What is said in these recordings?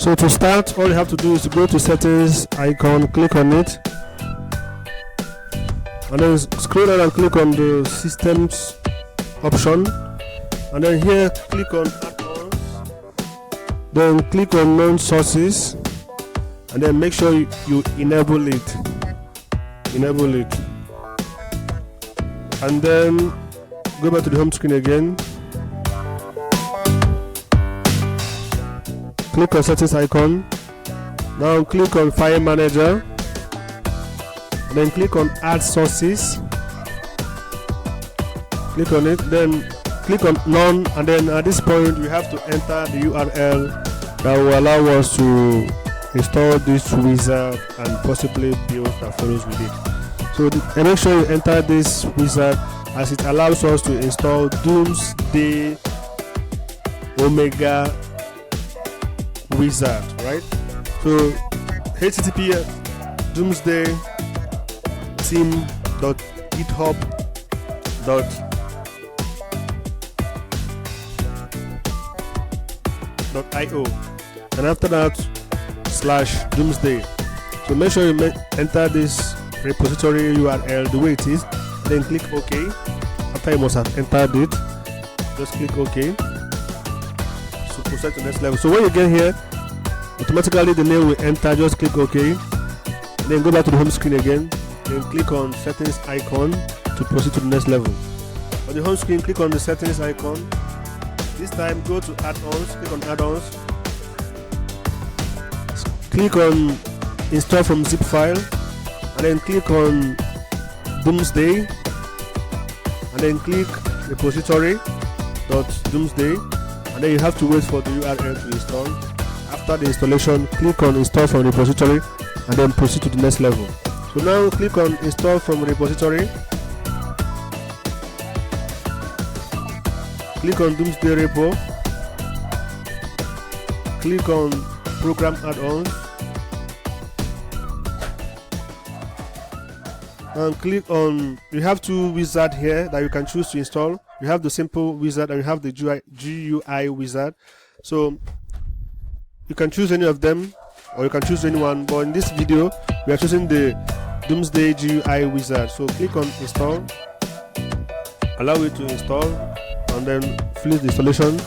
So to start, all you have to do is to go to settings icon, click on it, and then scroll down and click on the systems option, and then here click on add-ons, then click on known sources, and then make sure you enable it, and then go back to the home screen again, click on settings icon, now click on file manager, then click on add sources, click on it, then click on none, and then at this point we have to enter the URL that will allow us to install this wizard and possibly build that follows with it. So make sure you enter this wizard, as it allows us to install Doomzday Omega wizard, right? So http doomsday team.github.io, and after that /doomsday. So make sure you enter this repository URL the way it is, then click OK. After you must have entered it, just click OK. So proceed to the next level. So when you get here, automatically the name will enter. Just click OK, then go back to the home screen again, then click on settings icon to proceed to the next level. On the home screen, click on the settings icon. This time go to add-ons, click on add-ons, click on install from zip file, and then click on Doomzday, and then click repository.doomsday, and then you have to wait for the URL to install. After the installation, click on install from repository, and then proceed to the next level. So now click on install from repository, click on Doomsday repo, click on program add-ons, and click on, you have two wizards here that you can choose to install. You have the simple wizard and you have the GUI wizard. So you can choose any of them, or you can choose anyone, but in this video we are choosing the Doomsday GUI wizard. So click on install, allow it to install, and then finish the installation.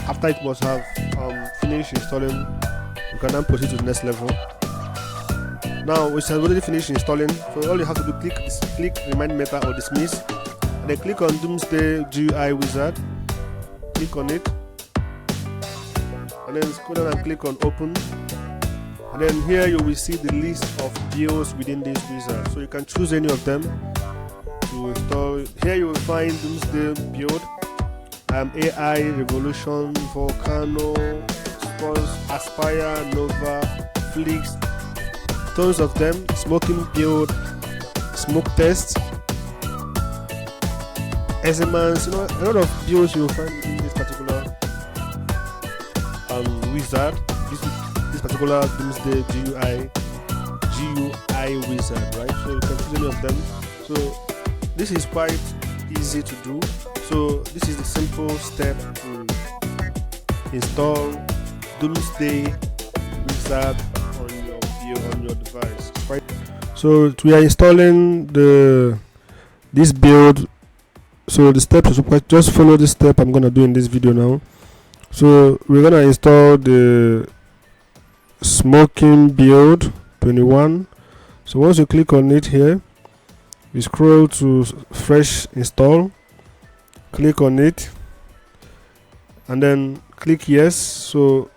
After it must have finished installing, you can then proceed to the next level. Now it has already finished installing, so all you have to do is click remind meta or dismiss, and then click on Doomsday GUI wizard, click on it, and then scroll down and click on open, and then here you will see the list of builds within this wizard. So you can choose any of them to install. Here you will find Doomsday build, AI Revolution, Volcano, Spurs, Aspire, Nova, Flix, tons of them, smoking build, smoke test, Ezemans, a lot of builds you will find in this particular wizard, this particular Doomsday GUI wizard, right? So you can choose any of them. So this is quite easy to do. So this is the simple step to install Doomsday wizard on your device. So we are installing this build. So the steps is just follow this step I'm gonna do in this video now. So we're gonna install the smoking build 21. So once you click on it here, you scroll to fresh install, click on it, and then click yes. So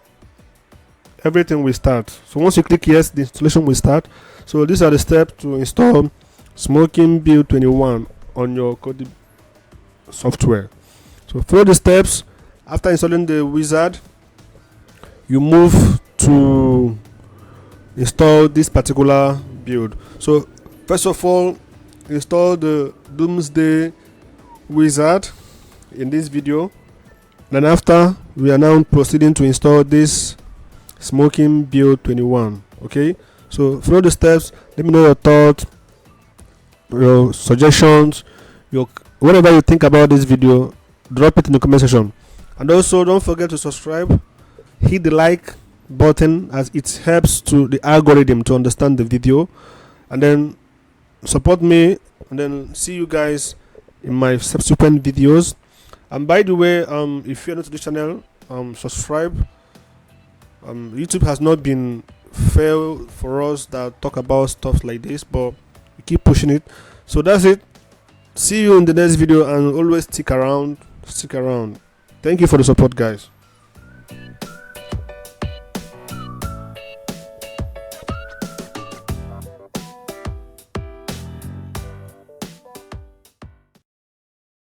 everything will start. So once you click yes, the installation will start. So these are the steps to install smoking build 21 on your Kodi software. So follow the steps. After installing the wizard, you move to install this particular build. So first of all, install the Doomsday wizard in this video. Then after, we are now proceeding to install this smoking build 21. Okay, so follow the steps. Let me know your thoughts, your suggestions, whatever you think about this video. Drop it in the comment section. And also don't forget to subscribe, hit the like button, as it helps to the algorithm to understand the video, and then support me, and then see you guys in my subsequent videos. And by the way, if you're new to the channel, subscribe. YouTube has not been fair for us that talk about stuff like this, but we keep pushing it. So that's it. See you in the next video, and always stick around. Thank you for the support, guys.